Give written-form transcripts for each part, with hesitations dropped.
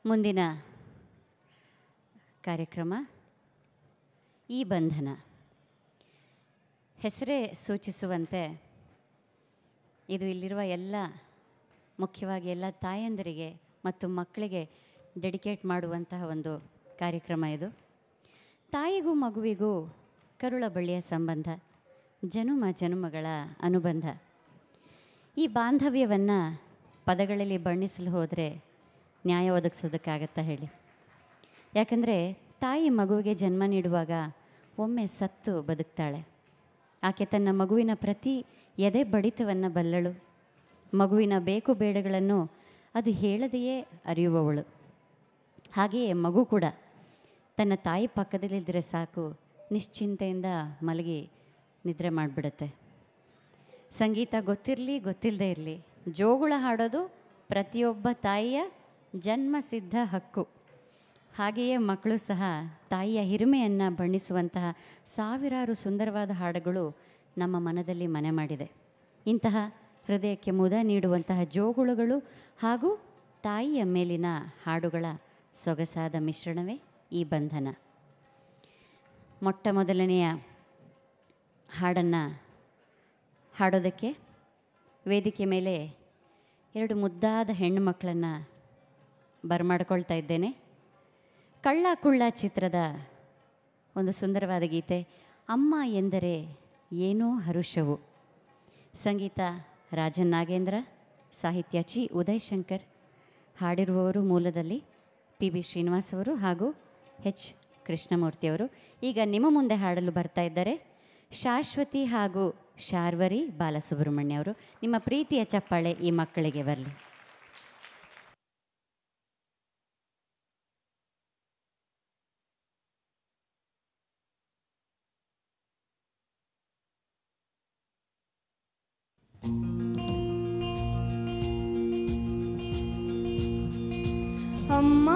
ಮುಂದಿನ ಕಾರ್ಯಕ್ರಮ ಈ ಬಂಧನ. ಹೆಸರೇ ಸೂಚಿಸುವಂತೆ ಇದು ಇಲ್ಲಿರುವ ಎಲ್ಲ, ಮುಖ್ಯವಾಗಿ ಎಲ್ಲ ತಾಯಂದಿರಿಗೆ ಮತ್ತು ಮಕ್ಕಳಿಗೆ ಡೆಡಿಕೇಟ್ ಮಾಡುವಂತಹ ಒಂದು ಕಾರ್ಯಕ್ರಮ ಇದು. ತಾಯಿಗೂ ಮಗುವಿಗೂ ಕರುಳ ಬಳ್ಳಿಯ ಸಂಬಂಧ, ಜನುಮ ಜನುಮಗಳ ಅನುಬಂಧ. ಈ ಬಾಂಧವ್ಯವನ್ನು ಪದಗಳಲ್ಲಿ ಬಣ್ಣಿಸಲು ಹೋದರೆ ನ್ಯಾಯ ಒದಗಿಸೋದಕ್ಕಾಗತ್ತಾ ಹೇಳಿ? ಯಾಕಂದರೆ ತಾಯಿ ಮಗುವಿಗೆ ಜನ್ಮ ನೀಡುವಾಗ ಒಮ್ಮೆ ಸತ್ತು ಬದುಕ್ತಾಳೆ. ಆಕೆ ತನ್ನ ಮಗುವಿನ ಪ್ರತಿ ಎದೆ ಬಡಿತವನ್ನು ಬಲ್ಲಳು. ಮಗುವಿನ ಬೇಕು ಬೇಡಗಳನ್ನು ಅದು ಹೇಳದೆಯೇ ಅರಿಯುವವಳು. ಹಾಗೆಯೇ ಮಗು ಕೂಡ ತನ್ನ ತಾಯಿ ಪಕ್ಕದಲ್ಲಿದ್ದರೆ ಸಾಕು, ನಿಶ್ಚಿಂತೆಯಿಂದ ಮಲಗಿ ನಿದ್ರೆ ಮಾಡಿಬಿಡುತ್ತೆ. ಸಂಗೀತ ಗೊತ್ತಿರಲಿ ಗೊತ್ತಿಲ್ಲದೆ ಇರಲಿ, ಜೋಗುಳ ಹಾಡೋದು ಪ್ರತಿಯೊಬ್ಬ ತಾಯಿಯ ಜನ್ಮಸಿದ್ಧ ಹಕ್ಕು. ಹಾಗೆಯೇ ಮಕ್ಕಳು ಸಹ ತಾಯಿಯ ಹಿರಿಮೆಯನ್ನು ಬಣ್ಣಿಸುವಂತಹ ಸಾವಿರಾರು ಸುಂದರವಾದ ಹಾಡುಗಳು ನಮ್ಮ ಮನದಲ್ಲಿ ಮನೆ ಮಾಡಿದೆ. ಇಂತಹ ಹೃದಯಕ್ಕೆ ಮುದ ನೀಡುವಂತಹ ಜೋಗುಳುಗಳು ಹಾಗೂ ತಾಯಿಯ ಮೇಲಿನ ಹಾಡುಗಳ ಸೊಗಸಾದ ಮಿಶ್ರಣವೇ ಈ ಬಂಧನ. ಮೊಟ್ಟ ಮೊದಲನೆಯ ಹಾಡನ್ನು ಹಾಡೋದಕ್ಕೆ ವೇದಿಕೆ ಮೇಲೆ ಎರಡು ಮುದ್ದಾದ ಹೆಣ್ಣು ಮಕ್ಕಳನ್ನು ಬರಮಾಡ್ಕೊಳ್ತಾ ಇದ್ದೇನೆ. ಕಳ್ಳ ಕುಳ್ಳ ಚಿತ್ರದ ಒಂದು ಸುಂದರವಾದ ಗೀತೆ, ಅಮ್ಮ ಎಂದರೆ ಏನೋ ಹರುಷವು. ಸಂಗೀತ ರಾಜನ್ ನಾಗೇಂದ್ರ, ಸಾಹಿತ್ಯ ಚಿ ಉದಯ್ ಶಂಕರ್. ಹಾಡಿರುವವರು ಮೂಲದಲ್ಲಿ PB ಶ್ರೀನಿವಾಸ್ ಅವರು ಹಾಗೂ H ಕೃಷ್ಣಮೂರ್ತಿಯವರು. ಈಗ ನಿಮ್ಮ ಮುಂದೆ ಹಾಡಲು ಬರ್ತಾ ಇದ್ದಾರೆ ಶಾಶ್ವತಿ ಹಾಗೂ ಶಾರ್ವರಿ ಬಾಲಸುಬ್ರಹ್ಮಣ್ಯ ಅವರು. ನಿಮ್ಮ ಪ್ರೀತಿಯ ಚಪ್ಪಾಳೆ ಈ ಮಕ್ಕಳಿಗೆ ಬರಲಿ. ಅಮ್ಮ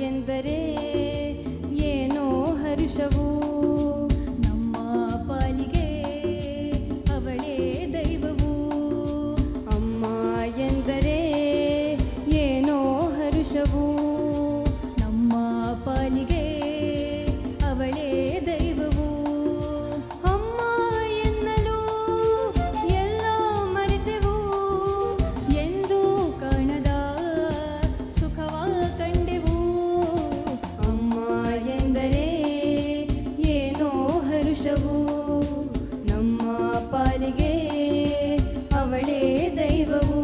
ಎಂದರೆ ಏನೋ ಹರುಷವು, ನಮ್ಮ ಪಾಲಿಗೆ ಅವಳೇ ದೈವವು. ಅಮ್ಮ ಎಂದರೆ ಏನೋ ಹರುಷವು, ನಮ್ಮ ಪಾಲಿಗೆ ಅವಳೇ ದೈವವು. ಅಮ್ಮ ಎನ್ನಲು ಎಲ್ಲ ಮರೆತೆವು, ಎಂದು ಕಾಣದ ಸುಖವ ಕಂಡೆವು. ಅಮ್ಮ ಎಂದರೆ ಏನೋ ಹರುಷವು, ನಮ್ಮ ಪಾಲಿಗೆ ಅವಳೇ ದೈವವು.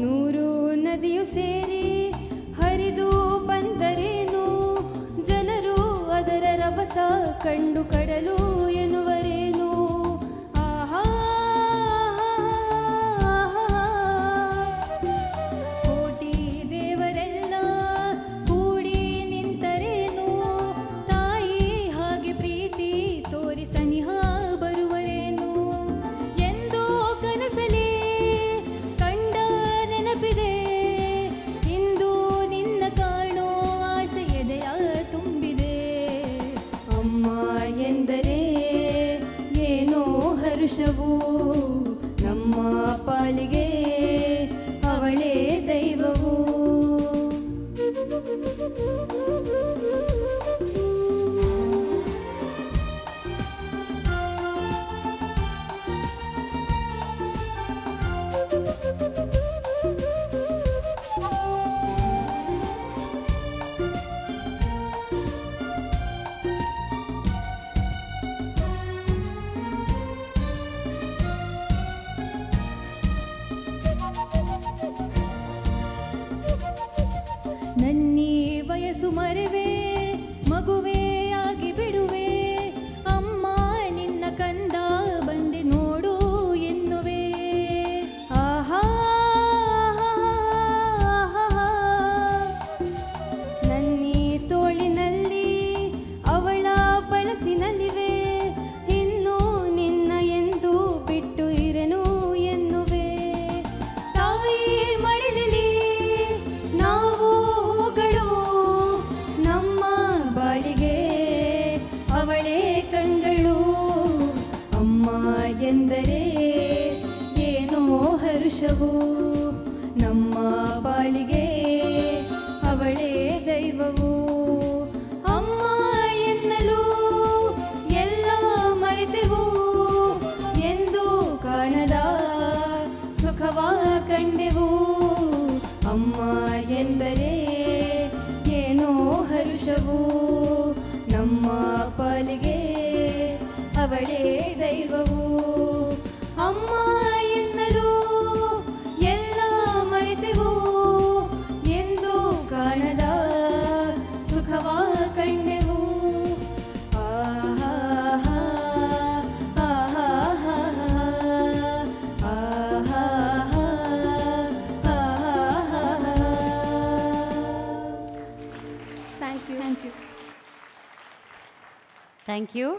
ನೂರು ನದಿಯು ಸೇರಿ ಹರಿದು ಬಂದರೇನು, ಜನರು ಅದರ ರಭಸ ಕಂಡು ಕಡಲು ಎನ್ನುವರೇನು. ಆಹಾ ಕೋಟಿ ದೇವರೆಲ್ಲ ಕೂಡಿ ನಿಂತರೇನು, ತಾಯಿ ಹಾಗೆ ಪ್ರೀತಿ ತೋರಿ ಸನಿಹ ಬರುವರೇನು. ಎಂದೋ ಕನಸಲೇ ಕಂಡ ನೆನಪಿದೆ, ಇಂದು ನಿನ್ನ ಕಾಣೋ ಆಸೆ ಎದೆಯ ತುಂಬಿದೆ. ಅಮ್ಮ ಎಂದರೆ ಏನೋ ಹರುಷವು, ನಮ್ಮ ಪಾಲಿಗೆ ಅವಳೇ ದೈವವು. ನನ್ನೀ ವಯಸ್ಸು ಮರೆವೆ, ಮಗುವೇ ಆಗಿ ಬಿಡುವೆ. ಪಾಲಿಗೆ ಅವಳೇ ದೈವವು. ಅಮ್ಮ ಎನ್ನಲು ಎಲ್ಲ ಮರೆತೆವು, ಎಂದು ಕಾಣದ ಸುಖವ ಕಂಡೆವು. ಅಮ್ಮ ಎಂದರೆ ಏನೋ ಹರುಷವು, ನಮ್ಮ ಪಾಲಿಗೆ ಅವಳೇ ದೈವವು. ಅಮ್ಮ ಎನ್ನಲು ಎಲ್ಲ ಮರೆತೆವು, ಎಂದು ಕಾಣದ ಸುಖವ ಕಂಡೆವು. ಆಹಾ ಆಹಾ ಆಹಾ thank you. Thank you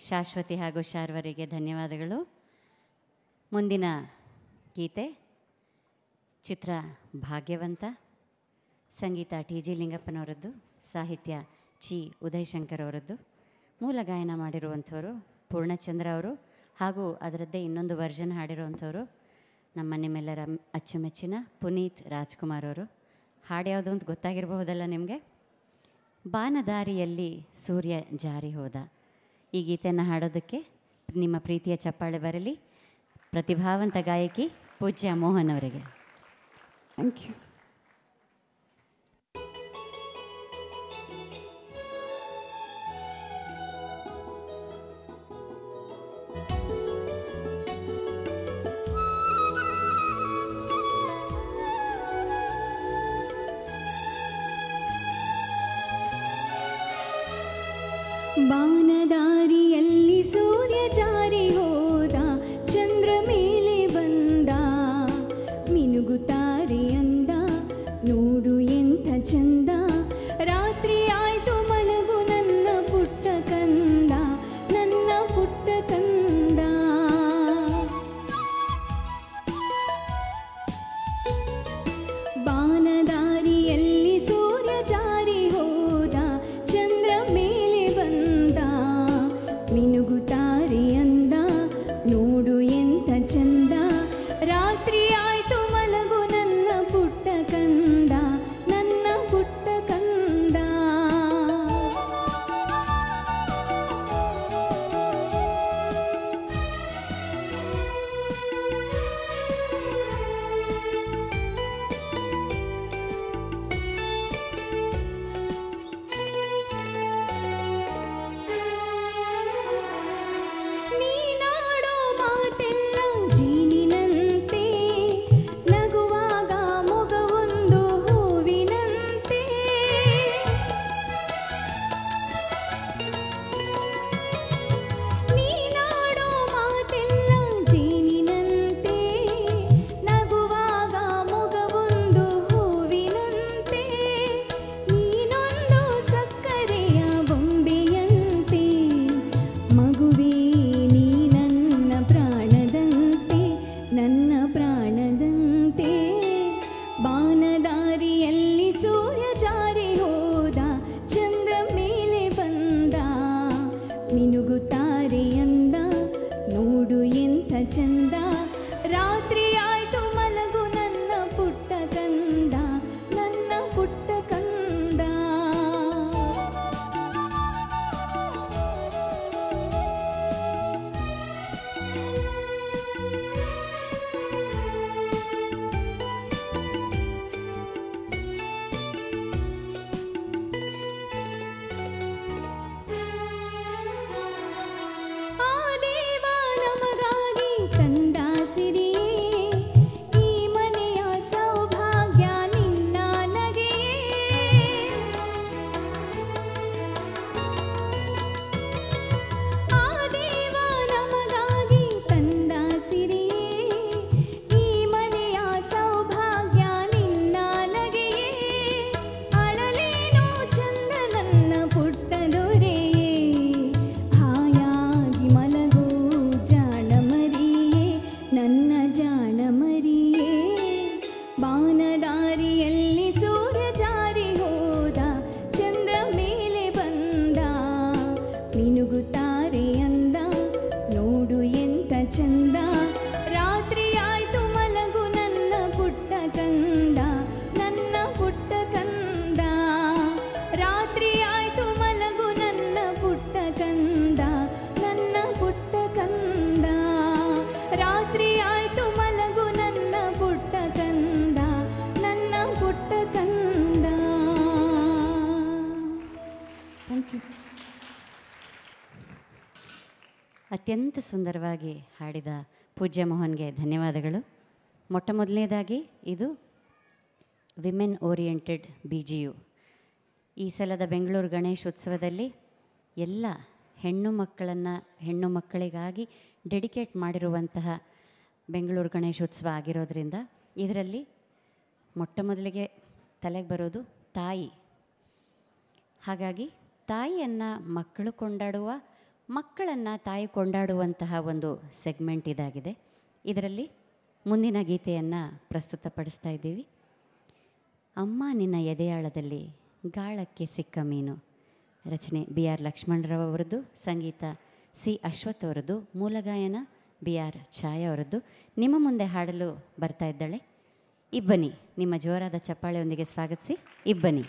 Shashwati ಹಾಗೂ ಶಾರ್ವರಿಗೆ ಧನ್ಯವಾದಗಳು. ಮುಂದಿನ ಗೀತೆ ಚಿತ್ರ ಭಾಗ್ಯವಂತ, ಸಂಗೀತ ಟಿ ಜಿ ಲಿಂಗಪ್ಪನವರದ್ದು, ಸಾಹಿತ್ಯ ಚಿ ಉದಯಶಂಕರ್ ಅವರದ್ದು, ಮೂಲ ಗಾಯನ ಮಾಡಿರುವಂಥವರು ಪೂರ್ಣಚಂದ್ರ ಅವರು, ಹಾಗೂ ಅದರದ್ದೇ ಇನ್ನೊಂದು ವರ್ಷನ್ ಹಾಡಿರುವಂಥವರು ನಮ್ಮ ನಿಮ್ಮೆಲ್ಲರ ಅಚ್ಚುಮೆಚ್ಚಿನ ಪುನೀತ್ ರಾಜ್ಕುಮಾರ್ ಅವರು. ಹಾಡು ಯಾವುದು ಅಂತ ಗೊತ್ತಾಗಿರಬಹುದಲ್ಲ ನಿಮಗೆ? ಬಾನದಾರಿಯಲ್ಲಿ ಸೂರ್ಯ ಜಾರಿ ಹೋದ. ಈ ಗೀತೆಯನ್ನು ಹಾಡೋದಕ್ಕೆ ನಿಮ್ಮ ಪ್ರೀತಿಯ ಚಪ್ಪಾಳೆ ಬರಲಿ ಪ್ರತಿಭಾವಂತ ಗಾಯಕಿ ಪೂಜ್ಯ ಮೋಹನ್ ಅವರಿಗೆ. Thank you. ಬಾನದಾರಿಯಲ್ಲಿ ಸೂರ್ಯ ಜಾರಿ ಹೋದ, ಚಂದ್ರ ಮೇಲೆ ಬಂದ, ಮಿನುಗುತ್ತಾರೆ ಅಂದ, ನೋಡು ಎಂಥ ಚಂದ. ರಾತ್ರಿ ಆಯ್ತು ಮಲಗು ನನ್ನ ಪುಟ್ಟ ಕಂದ, ನನ್ನ ಪುಟ್ಟ ಕಂದ. ಬಾನದಾರಿಯಲ್ಲಿ ಸೂರ್ಯ ಜಾರಿ ಹೋದ, ಚಂದ್ರ ಮೇಲೆ ಬಂದ, ಮಿನುಗುತ್ತಾರೆ ಅಂದ, ನೋಡು ಎಂಥ ಚಂದ. ರಾತ್ರಿ ಆಯ್ತು ಮಲಗು ನನ್ನ ಪುಟ್ಟ ಕಂದ, ನನ್ನ ಪುಟ್ಟ ಕಂದ. ನೀನಾಡೋ ಮಾತೆಲ್ಲ ಜೀನಿನಂತೆ, ನಗುವಾಗ ಮೊಗವೊಂದು ಹೂವಿನಂತೆ. ನೀನಾಡೋ ಮಾತೆಲ್ಲ ಜೀನಿನಂತೆ, ನಗುವಾಗ ಮೊಗವೊಂದು ಹೂವಿನಂತೆ. ನೀನೊಂದು ಸಕ್ಕರೆಯ ಬೊಂಬೆಯಂತೆ, ಮಗುವೇ ನೀ ನನ್ನ ಪ್ರಾಣದಂತೆ, ನನ್ನ ಪ್ರಾಣದಂತೆ. ಬಾನದಾರಿಯಲ್ಲಿ ಸೂರ್ಯ ಜಾರಿ ಹೋದ, ಚಂದ್ರ ಮೇಲೆ ಬಂದ, ಮಿನುಗುತ್ತಾರೆ ಅಂದ, ನೋಡು ಎಂಥ ಚಂದ. ರಾತ್ರಿ ಆಯ್ತು ಮಲಗು ನನ್ನ ಪುಟ್ಟ ಕಂದ, ನನ್ನ ಪುಟ್ಟ ಕಂದ. ಆ ದೇವ ನಮಗಾಗಿ ತಂದ ಸಿರಿಯೇ, ಈ ಮನೆಯ ಸೌಭಾಗ್ಯ ನಿನ್ನ ನಗೆಯೇ. ಆ ದೇವ ನಮಗಾಗಿ ತಂದ ಸಿರಿಯೇ, ಈ ಮನೆಯ ಸೌಭಾಗ್ಯ ನಿನ್ನ ನಗೆಯೇ. ಅಳಲೇನು ಚಂದ ನನ್ನ ಪುಟ್ಟ ದೊರೆಯೇ, ಹಾಯಾಗಿ ಮಲಗು ಜಾಣ ಮರಿಯೇ, ನನ್ನ ಜಾಣ ಮರಿಯೇ. ಬಾನದಾರಿಯಲ್ಲಿ ಸೂರ್ಯ ಜಾರಿ ಹೋದ, ಚಂದ್ರ ಮೇಲೆ ಬಂದ, ಮಿನುಗುತ್ತಾರೆ ಅಂದ, ನೋಡು ಎಂಥ ಚಂದ. ರಾತ್ರಿ ಆಯ್ತು ಮಲಗು ನನ್ನ ಪುಟ್ಟ ಕಂದ, ಪುಟ್ಟ ಕಂದ. Thank you. ಅತ್ಯಂತ ಸುಂದರವಾಗಿ ಹಾಡಿದ ಪೂಜ್ಯ ಮೋಹನ್ಗೆ ಧನ್ಯವಾದಗಳು. ಮೊಟ್ಟ ಮೊದಲನೇದಾಗಿ ಇದು ವಿಮೆನ್ ಓರಿಯೆಂಟೆಡ್ BGU. ಈ ಸಲದ ಬೆಂಗಳೂರು ಗಣೇಶೋತ್ಸವದಲ್ಲಿ ಎಲ್ಲ ಹೆಣ್ಣು ಮಕ್ಕಳಿಗಾಗಿ ಡೆಡಿಕೇಟ್ ಮಾಡಿರುವಂತಹ ಬೆಂಗಳೂರು ಗಣೇಶೋತ್ಸವ ಆಗಿರೋದ್ರಿಂದ ಇದರಲ್ಲಿ ಮೊಟ್ಟ ಮೊದಲಿಗೆ ತಲೆಗೆ ಬರೋದು ತಾಯಿ. ಹಾಗಾಗಿ ತಾಯಿಯನ್ನು ಮಕ್ಕಳು ಕೊಂಡಾಡುವ, ಮಕ್ಕಳನ್ನು ತಾಯಿ ಕೊಂಡಾಡುವಂತಹ ಒಂದು ಸೆಗ್ಮೆಂಟ್ ಇದಾಗಿದೆ. ಇದರಲ್ಲಿ ಮುಂದಿನ ಗೀತೆಯನ್ನು ಪ್ರಸ್ತುತಪಡಿಸ್ತಾ ಇದ್ದೀವಿ. ಅಮ್ಮ ನಿನ್ನ ಎದೆಯಾಳದಲ್ಲಿ ಗಾಳಕ್ಕೆ ಸಿಕ್ಕ ಮೀನು. ರಚನೆ BR ಲಕ್ಷ್ಮಣರಾವ್ ಅವರದ್ದು, ಸಂಗೀತ C ಅಶ್ವಥ್ ಅವರದ್ದು, ಮೂಲಗಾಯನ BR ಛಾಯಾ ಅವರದ್ದು. ನಿಮ್ಮ ಮುಂದೆ ಹಾಡಲು ಬರ್ತಾ ಇದ್ದಾಳೆ ಇಬ್ಬನಿ. ನಿಮ್ಮ ಜೋರಾದ ಚಪ್ಪಾಳೆಯೊಂದಿಗೆ ಸ್ವಾಗತಿಸಿ ಇಬ್ಬನಿ.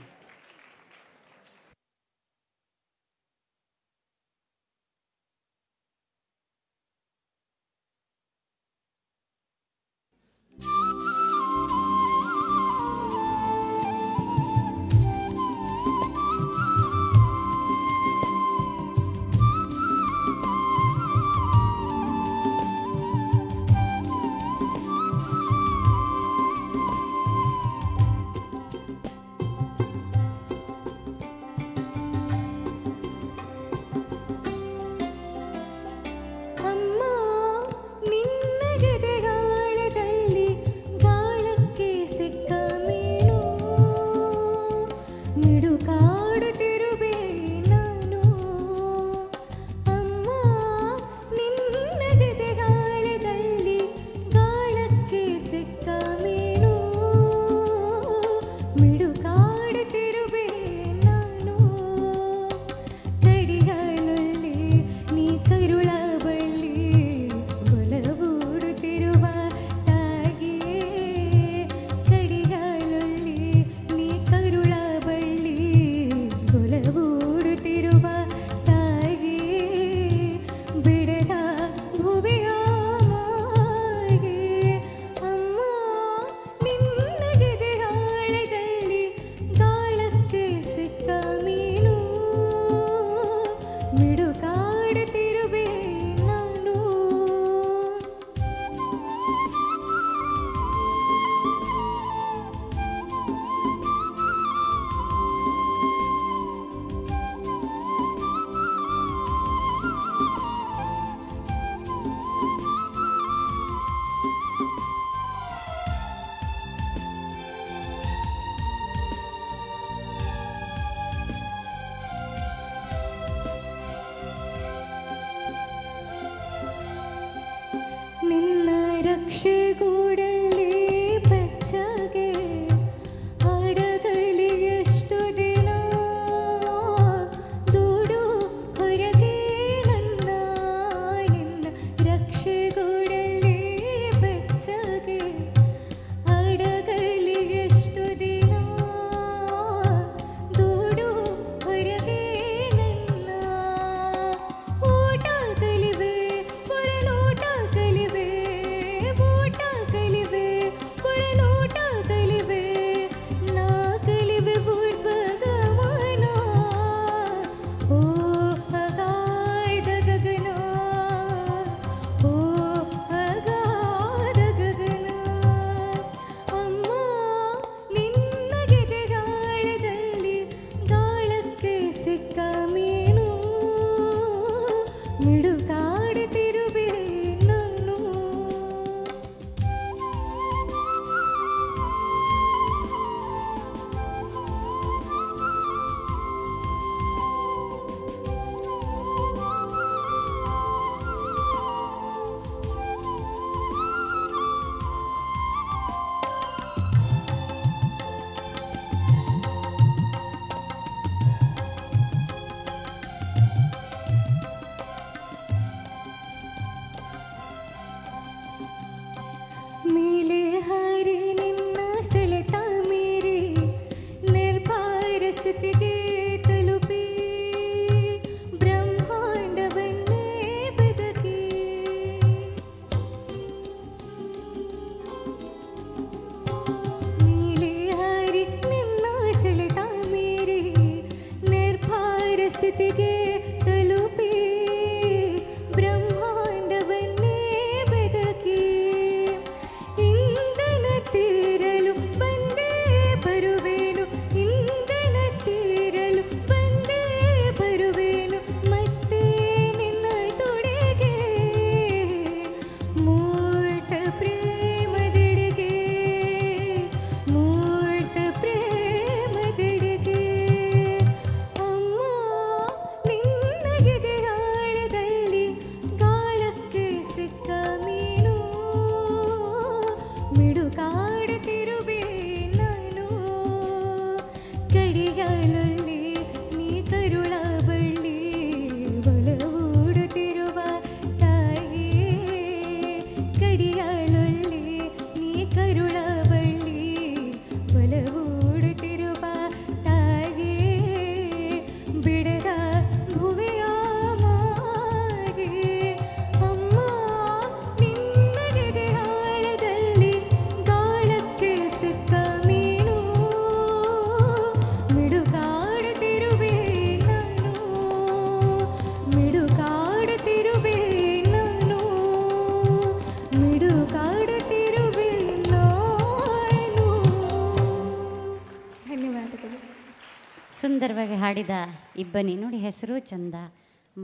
ಸುಂದರವಾಗಿ ಹಾಡಿದ ಇಬ್ಬನಿ ನೋಡಿ, ಹೆಸರು ಚಂದ,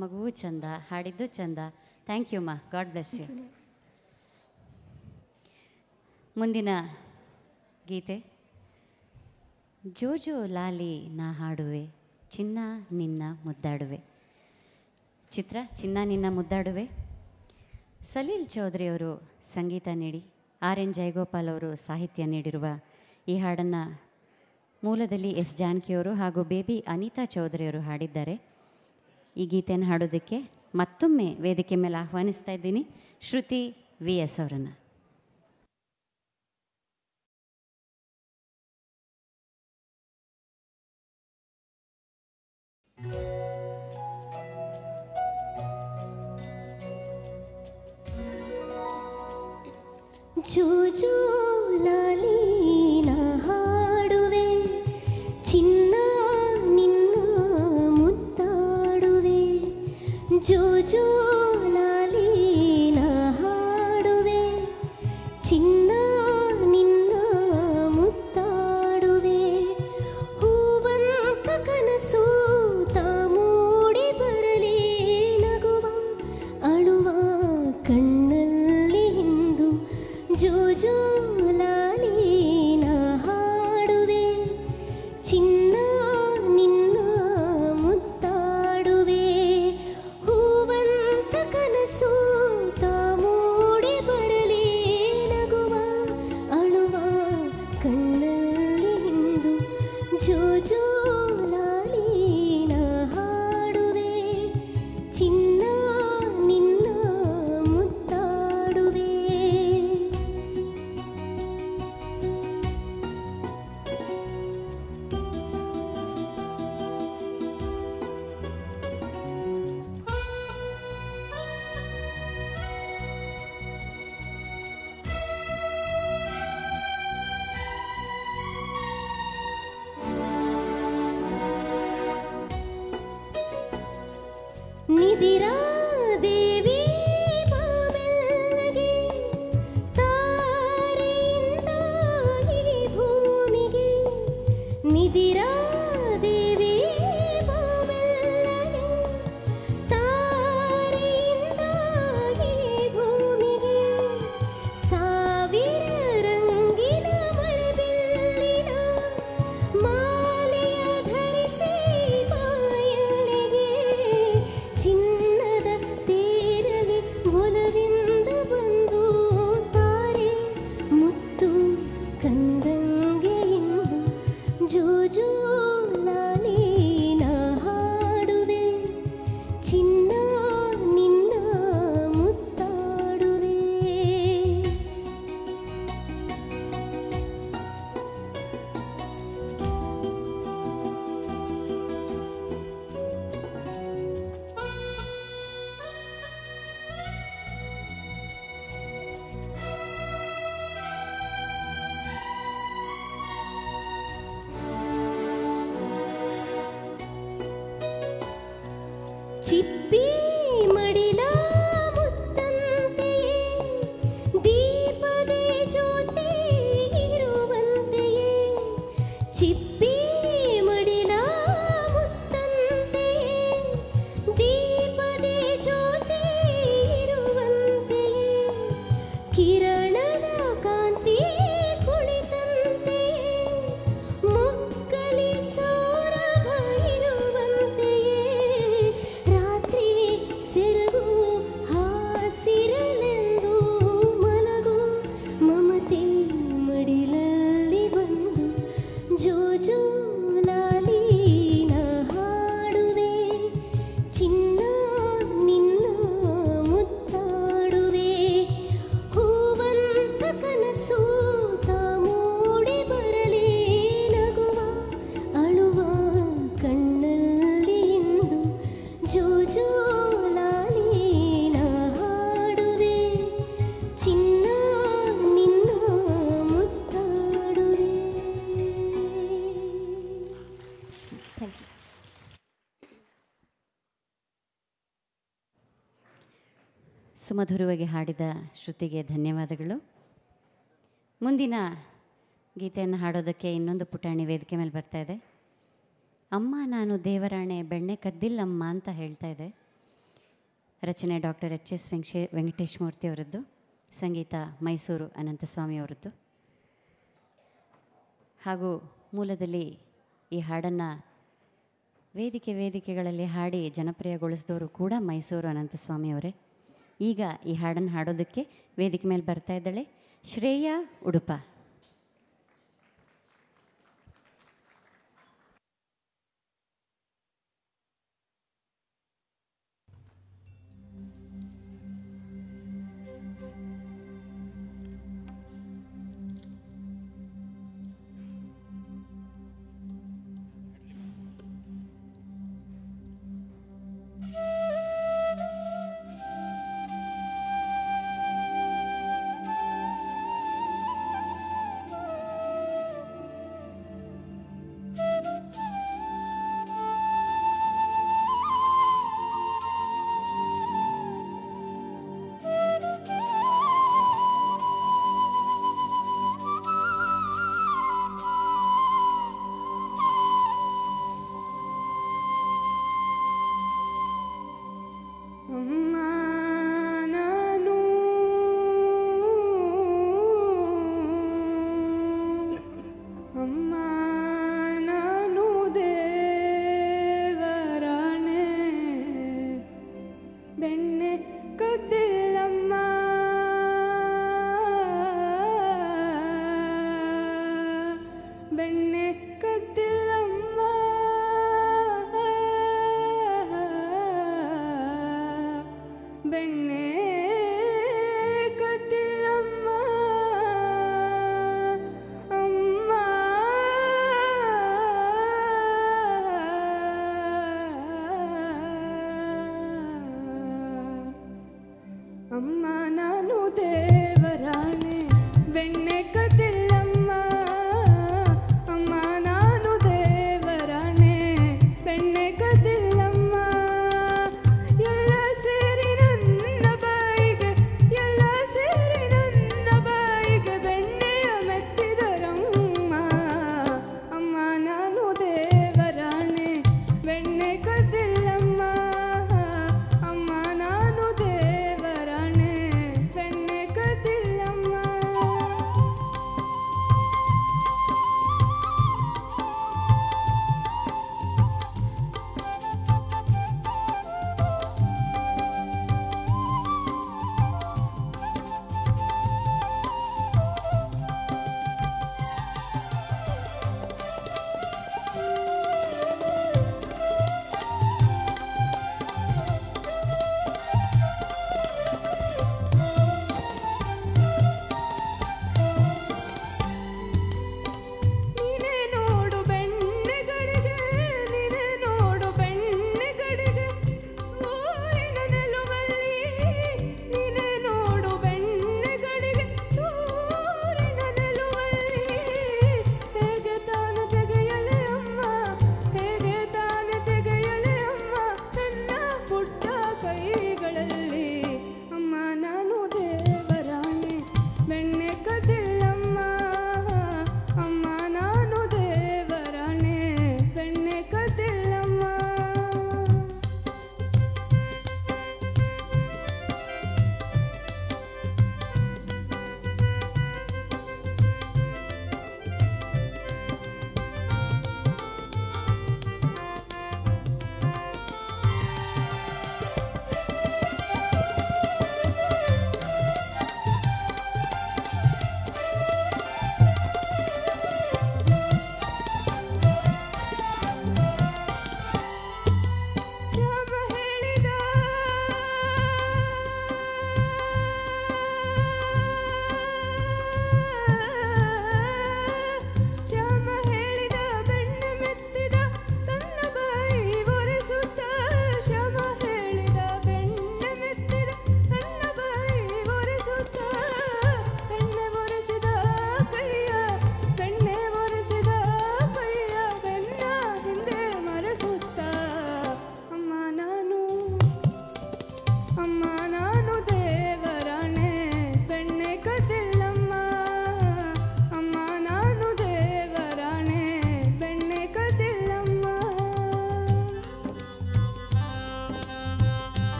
ಮಗುವು ಚಂದ, ಹಾಡಿದ್ದು ಚಂದ. ಥ್ಯಾಂಕ್ ಯು ಮಾ, ಗಾಡ್ ಬ್ಲೆಸ್ ಯು. ಮುಂದಿನ ಗೀತೆ ಜೋಜೋ ಲಾಲಿ ನಾ ಹಾಡುವೆ ಚಿನ್ನ ನಿನ್ನ ಮುದ್ದಾಡುವೆ. ಚಿತ್ರ ಚಿನ್ನ ನಿನ್ನ ಮುದ್ದಾಡುವೆ. ಸಲೀಲ್ ಚೌಧರಿ ಅವರು ಸಂಗೀತ ನೀಡಿ RN ಜಯಗೋಪಾಲ್ ಅವರು ಸಾಹಿತ್ಯ ನೀಡಿರುವ ಈ ಹಾಡನ್ನು ಮೂಲದಲ್ಲಿ S ಜಾನಕಿಯವರು ಹಾಗೂ ಬೇಬಿ ಅನಿತಾ ಚೌಧರಿಯವರು ಹಾಡಿದ್ದಾರೆ. ಈ ಗೀತೆಯನ್ನು ಹಾಡೋದಕ್ಕೆ ಮತ್ತೊಮ್ಮೆ ವೇದಿಕೆ ಮೇಲೆ ಆಹ್ವಾನಿಸ್ತಾ ಇದ್ದೀನಿ ಶ್ರುತಿ VS ಅವರನ್ನು. ಜೋಜೋ ಲಾಲಿ ನಾ ಹಾಡುವೆ ಚಿನ್ನ ನಿನ್ನ ಮುದ್ದಾಡುವೆ. ಜೋಜೋ ಲಾಲಿ ನಾ ಹಾಡುವೆ ಚಿನ್ನ ನಿನ್ನ ಮುದ್ದಾಡುವೆ. ಹೂವಂತ ಕನಸು ತಾ ಮೂಡಿ ಬರಲಿ ನಗುವ ಅಳುವ ಕಣ್ಣಲ್ಲಿ ಇಂದು. ಜೋಜೋ ಲಾಲಿ ನಾ ಹಾಡುವೆ ಚಿನ್ನ ನಿನ್ನ ಮುದ್ದಾಡುವೆ. ಹೂವಂತ ಕನಸು ತಾ ಮೂಡಿ ಬರಲಿ ನಗುವ ಅಳುವ ಕಣ್ಣಲ್ಲಿ ಇಂದು. ಜೋಜೋ ಲಾಲಿ ನಾ ಹಾಡುವೆ ಚಿನ್ನ ನಿನ್ನ ಮುದ್ದಾಡುವೆ. ನಿದಿರಾ ದೇವಿ ಬಾಮೆಲ್ಲಗೆ ತಾರೆಯಿಂದ ಈ ಭೂಮಿಗೆ. ನಿದಿರಾ ದೇವಿ ಬಾಮೆಲ್ಲಗೆ ತಾರೆಯಿಂದ ಈ ಭೂಮಿಗೆ. ಸಾವಿರ ರಂಗಿನ ಮಳೆಬಿಲ್ಲಿನ ಮಾಲೆಯ ಧರಿಸಿ ಬಾಯಲ್ಲಿಗೆ. ಚಿನ್ನದ ತೇರಲಿ ಒಲವಿಂದ ಬಂದು ತಾರೆ ಮುತ್ತು ಕಂದಂಗೆ ಇಂದು. ಜೋಜೋ ಲಾಲಿ ನಾ ಹಾಡುವೆ ಚಿನ್ನ ನಿನ್ನ ಮುದ್ದಾಡುವೆ. ಚಿಪ್ಪಿ ಮಡಿಲ ಮುತ್ತಂತೆಯೇ ದೀಪದೇ ಜ್ಯೋತಿ ಇರುವಂತೆಯೇ. ಚಿಪ್ಪಿ ಮಡಿಲ ಮುತ್ತಂತೆಯೇ ದೀಪದೇ ಜ್ಯೋತಿ ಇರುವಂತೆಯೇ. ಕಿರಣದ ಕಾಂತಿ ಕುಳಿತಂತೆಯೇ ಮೊಕ್ಕಲಿ ಸೌರಭ ಇರುವಂತೆಯೇ. ರಾತ್ರಿ ಸೆರಗು ಹಾಸಿರಲೆಂದು ಮಲಗು ಮಮತೆ ಮಡಿಲಲ್ಲಿ ಬಂದು. ಜೋಜೋ ಲಾಲಿ ನಾ ಹಾಡುವೆ ಚಿನ್ನ ನಿನ್ನ ಮುದ್ದಾಡುವೆ. ಹೂವಂತ ಕನಸು ತಾ ಮೂಡಿ ಬರಲಿ ನಗುವ ಅಳುವ ಕಣ್ಣಲ್ಲಿ ಇಂದು. ಜೋಜೋ ಲಾಲಿ ನಾ ಹಾಡುವೆ ಚಿನ್ನ ನಿನ್ನ ಮುದ್ದಾಡುವೆ. Thank you. ಸುಮಧುರವಾಗಿ ಹಾಡಿದ ಶ್ರುತಿಗೆ ಧನ್ಯವಾದಗಳು. ಮುಂದಿನ ಗೀತೆಯನ್ನು ಹಾಡೋದಕ್ಕೆ ಇನ್ನೊಂದು ಪುಟಾಣಿ ವೇದಿಕೆ ಮೇಲೆ ಬರ್ತಾ ಇದೆ. ಅಮ್ಮ ನಾನು ದೇವರಾಣೆ ಬೆಣ್ಣೆ ಕದ್ದಿಲ್ಲಮ್ಮ ಅಂತ ಹೇಳ್ತಾ ಇದೆ. ರಚನೆ ಡಾಕ್ಟರ್ HS ವೆಂಕಟೇಶ್ ಮೂರ್ತಿ ಅವರದ್ದು, ಸಂಗೀತ ಮೈಸೂರು ಅನಂತಸ್ವಾಮಿ ಅವರದ್ದು. ಹಾಗೂ ಮೂಲದಲ್ಲಿ ಈ ಹಾಡನ್ನು ವೇದಿಕೆಗಳಲ್ಲಿ ಹಾಡಿ ಜನಪ್ರಿಯಗೊಳಿಸಿದವರು ಕೂಡ ಮೈಸೂರು ಅನಂತಸ್ವಾಮಿ ಅವರೇ. ಈಗ ಈ ಹಾಡನ್ನು ಹಾಡೋದಕ್ಕೆ ವೇದಿಕೆ ಮೇಲೆ ಬರ್ತಾ ಇದ್ದಾಳೆ ಶ್ರೇಯಾ ಉಡುಪ. ಅಮ್ಮ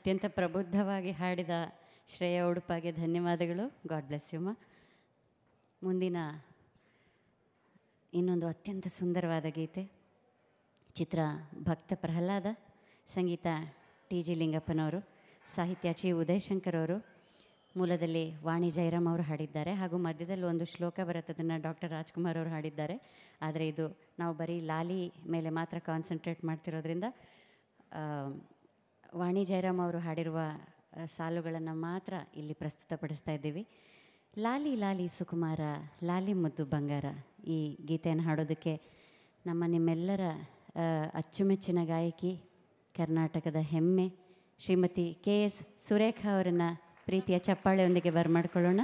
ಅತ್ಯಂತ ಪ್ರಬುದ್ಧವಾಗಿ ಹಾಡಿದ ಶ್ರೇಯ ಉಡುಪಾಗೆ ಧನ್ಯವಾದಗಳು. ಗಾಡ್ ಬ್ಲೆಸ್ ಯು ಮಾ. ಮುಂದಿನ ಇನ್ನೊಂದು ಅತ್ಯಂತ ಸುಂದರವಾದ ಗೀತೆ, ಚಿತ್ರ ಭಕ್ತ ಪ್ರಹ್ಲಾದ, ಸಂಗೀತ ಟಿ ಜಿ ಲಿಂಗಪ್ಪನವರು, ಸಾಹಿತ್ಯ ಚಿ ಉದಯಶಂಕರ್ ಅವರು, ಮೂಲದಲ್ಲಿ ವಾಣಿ ಜಯರಾಮ್ ಅವರು ಹಾಡಿದ್ದಾರೆ. ಹಾಗೂ ಮಧ್ಯದಲ್ಲಿ ಒಂದು ಶ್ಲೋಕ ಬರುತ್ತೆ, ಅದನ್ನು ಡಾಕ್ಟರ್ ರಾಜ್ಕುಮಾರ್ ಅವರು ಹಾಡಿದ್ದಾರೆ. ಆದರೆ ಇದು ನಾವು ಬರೀ ಲಾಲಿ ಮೇಲೆ ಮಾತ್ರ ಕಾನ್ಸಂಟ್ರೇಟ್ ಮಾಡ್ತಿರೋದ್ರಿಂದ ವಾಣಿ ಜಯರಾಮ್ ಅವರು ಹಾಡಿರುವ ಸಾಲುಗಳನ್ನು ಮಾತ್ರ ಇಲ್ಲಿ ಪ್ರಸ್ತುತಪಡಿಸ್ತಾ ಇದ್ದೀವಿ. ಲಾಲಿ ಲಾಲಿ ಸುಕುಮಾರ, ಲಾಲಿ ಮುದ್ದು ಬಂಗಾರ, ಈ ಗೀತೆಯನ್ನು ಹಾಡೋದಕ್ಕೆ ನಿಮ್ಮೆಲ್ಲರ ಅಚ್ಚುಮೆಚ್ಚಿನ ಗಾಯಕಿ, ಕರ್ನಾಟಕದ ಹೆಮ್ಮೆ ಶ್ರೀಮತಿ ಕೆ ಎಸ್ ಸುರೇಖಾ ಅವರನ್ನು ಪ್ರೀತಿಯ ಚಪ್ಪಾಳೆಯೊಂದಿಗೆ ಬರಮಾಡ್ಕೊಳ್ಳೋಣ.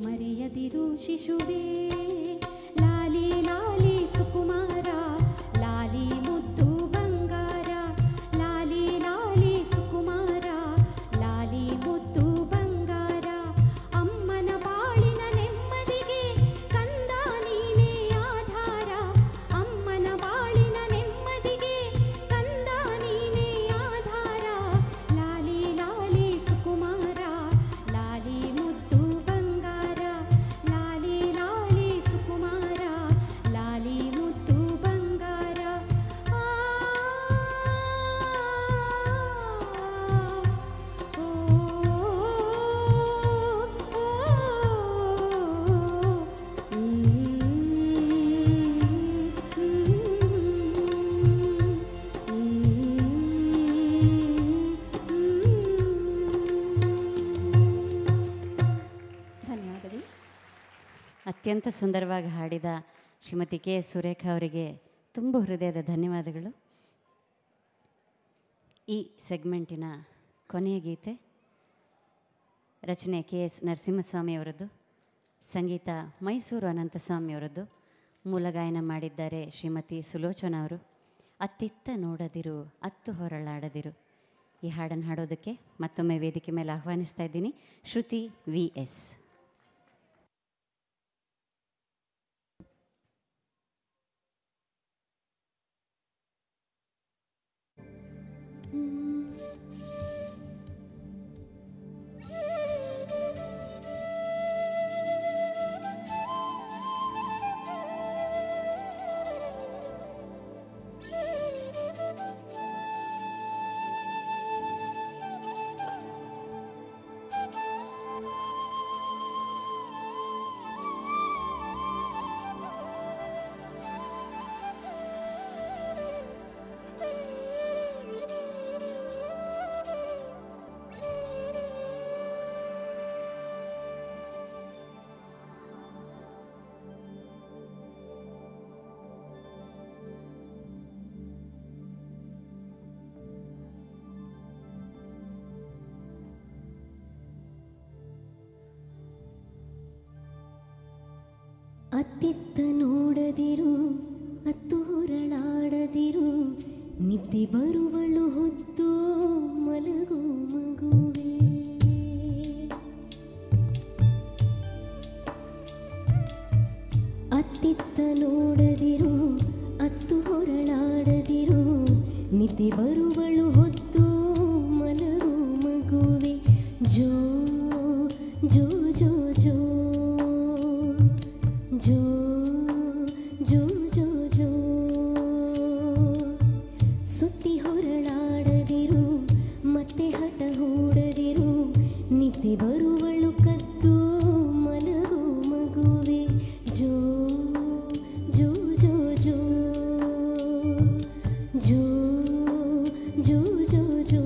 ಮರೆಯದಿರು ಶಿಶುವೇ, ಲಾಲಿ ಲಾಲಿ ಸುಕುಮಾರ, ಲಾಲಿ ಮುದ್ದು ಬಂಗಾರ, ಲಾಲಿ ಲಾಲಿ ಸುಕುಮಾರ, ಲಾಲಿ ಮುದ್ದು ಬಂಗಾರ. ಅಮ್ಮನ ಬಾಳಿನ ನೆಮ್ಮದಿಗೆ ಕಂದ ನೀನೇ ಆಧಾರ, ಅಮ್ಮನ ಬಾಳಿನ ನೆಮ್ಮದಿಗೆ ಕಂದ ನೀನೇ ಆಧಾರ. ಲಾಲಿ ಲಾಲಿ ಸುಕುಮಾರ, ಲಾಲಿ ಮುದ್ದು ಬಂಗಾರ, ಲಾಲಿ ಲಾಲಿ ಸುಕುಮಾರ, ಲಾಲಿ ಮುದ್ದು ಬಂಗಾರ. ಆ ಧನ್ಯವಾದಗಳು. ಅತ್ಯಂತ ಸುಂದರವಾಗಿ ಹಾಡಿದ ಶ್ರೀಮತಿ ಕೆ ಎಸ್ ಸುರೇಖಾ ಅವರಿಗೆ ತುಂಬ ಹೃದಯದ ಧನ್ಯವಾದಗಳು. ಈ ಸೆಗ್ಮೆಂಟಿನ ಕೊನೆಯ ಗೀತೆ ರಚನೆ ಕೆ ಎಸ್ ನರಸಿಂಹಸ್ವಾಮಿಯವರದ್ದು, ಸಂಗೀತ ಮೈಸೂರು ಅನಂತಸ್ವಾಮಿಯವರದ್ದು, ಮೂಲ ಗಾಯನ ಮಾಡಿದ್ದಾರೆ ಶ್ರೀಮತಿ ಸುಲೋಚನಾ ಅವರು. ಅತ್ತಿತ್ತ ನೋಡದಿರು ಅತ್ತು ಹೊರಳಾಡದಿರು, ಈ ಹಾಡನ್ನು ಹಾಡೋದಕ್ಕೆ ಮತ್ತೊಮ್ಮೆ ವೇದಿಕೆ ಮೇಲೆ ಆಹ್ವಾನಿಸ್ತಾ ಇದ್ದೀನಿ ಶ್ರುತಿ VS. ಅತ್ತಿತ್ತ ನೋಡದಿರು ಅತ್ತು ಹೊರಳಾಡದಿರು ನಿದ್ದೆ ಬರುವಳು ಹೊತ್ತು ಮಲಗು ಮಗುವೆ. ಅತ್ತಿತ್ತ ನೋಡದಿರು ಅತ್ತು ಹೊರಳಾಡದಿರು ನಿದ್ದೆ ಬರುವಳು ಹೊತ್ತು ಮಲಗು ಮಗುವೆ. ಜೋ ಜೋ ಜೋ ಜೋ ಜೋ ಜೋ ಜೋ ಜೋ ಸುತ್ತಿ ಹೊರಳಾಡದಿರು ಮತ್ತೆ ಹಠ ಹೂಡದಿರು ನಿದ್ದೆ ಬರುವಳು ಕದ್ದು ಮಲಗು ಮಗುವೆ. ಜೋ ಜೋ ಜೋ ಜೋ ಜೋ ಜೋ ಜೋ ಜೋ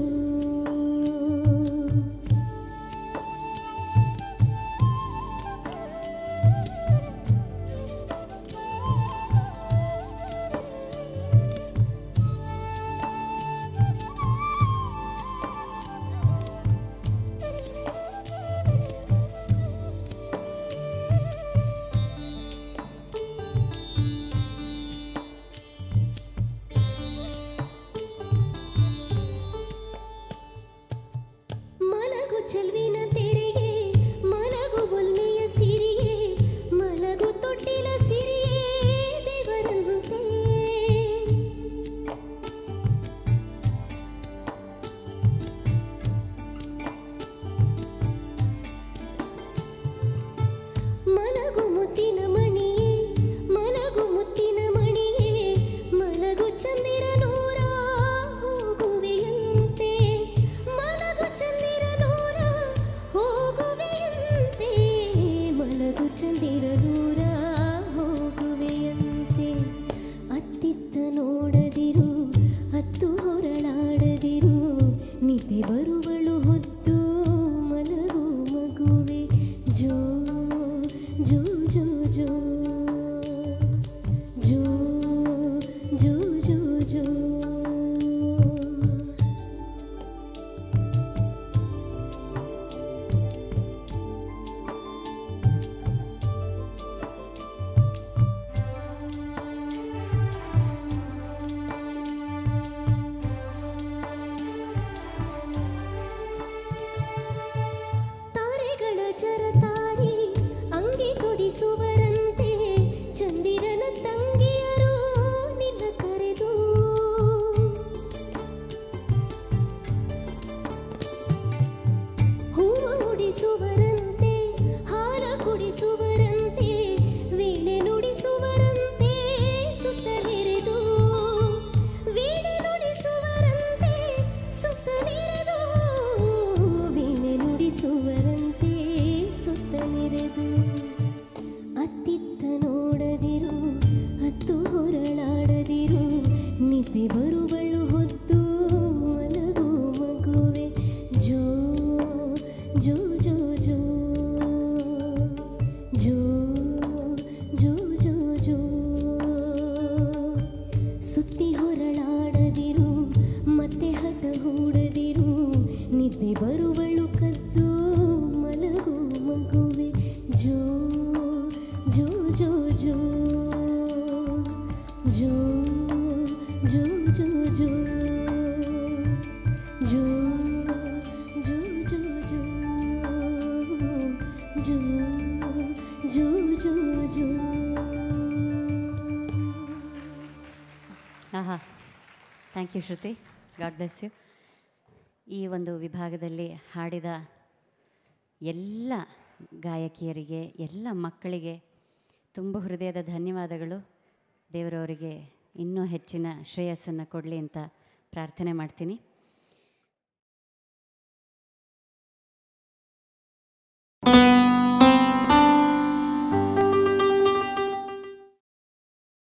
ಮಲಗು ಚೆಲ್ವಿನ ತೆರೆಗೆ ಮಲಗು ಒಲ್ಮೆಯ ಸಿರಿಯೇ ಮಲಗು ತೊಟ್ಟಿಲ ಸಿರಿಯೇ ದೇವರಂತೆ. ಮಲಗು ಮುತ್ತಿನ ಮಣಿಯೇ ಮಲಗು ಮುತ್ತಿನ ಮಣಿಯೇ ಮಲಗು ಚಂದಿರ ನೂರ ಹೋಗುವೆಯಂತೆ. ಮಲಗು ಚಂದಿರ ನೂರ ಹೋಗುವೆಯಂತೆ ಮಲಗು ಚಂದಿರ ನೂರ ಹೋಗುವೆಯಂತೆ. ಅತ್ತಿತ್ತ ನೋಡದಿರು ಹತ್ತು ಹೊರಳಾಡದಿರು ನಿದ್ದೆ ಬರುವಳು ಹೊತ್ತು ಮಲಗು ಮಗುವೆ. ಜೋ ಜೋ ಜೋ ಜೋ ಜೋ ಜೋ ಜೋ ಜೋ ತಾರೆಗಳ ಜರತಾರಿ ಅಂಗಿ ಕೊಡಿಸುವರಂತೆ ಚಂದಿರನ ತಂಗಿಯರು ನಿನ್ನ ಕರೆದು. ಹೂವ ಉಡಿಸುವರಂತೆ ಹಾಲ ಕುಡಿಸುವರಂತೆ ವೀಣೆ ನುಡಿಸುವರಂತೆ ಸುತ್ತಲಿರೆದು. ವೀಣೆ ನುಡಿಸುವರಂತೆ ಸುತ್ತಲಿರೆದು ವೀಣೆ ನುಡಿಸುವರಂತೆ ಸುತ್ತಲಿರೆದು. ಅತ್ತಿತ್ತ ನೋಡದಿರು ಹತ್ತು ಹೊರಳಾಡದಿರು ನಿದ್ದೆ ಬರುವಳು ಹೊತ್ತು ಮಲಗು ಮಗುವೆ. ಜೋ ಜೋ ಜೋ ಜೋ ಜೋ ಜೋ ಜೋ ಜೋ ಸುತ್ತಿ ಹೊರಳಾಡದಿರು ಮತ್ತೆ ಹಠ ಹೂಡದಿರು ನಿದ್ದೆ ಬರುವಳು ಕದ್ದು ಮಲಗು ಮಗುವೆ. ಜೋ ಜೋ ಜೋ ಜೋ ಜೋ ಜೋ ಜೋ ಜೋ ಜೋ ಜೋ ಜೋ ಜೋ ಜೋ ಜೋ ಜೋ. ಆಹಾ, thank you Shruti, god bless you. ಈ ಒಂದು ವಿಭಾಗದಲ್ಲಿ ಹಾಡಿದ ಎಲ್ಲ ಗಾಯಕಿಯರಿಗೆ ಎಲ್ಲ ಮಕ್ಕಳಿಗೆ ತುಂಬ ಹೃದಯದ ಧನ್ಯವಾದಗಳು. ದೇವರವರಿಗೆ ಇನ್ನೂ ಹೆಚ್ಚಿನ ಶ್ರೇಯಸ್ಸನ್ನು ಕೊಡಲಿ ಅಂತ ಪ್ರಾರ್ಥನೆ ಮಾಡ್ತೀನಿ.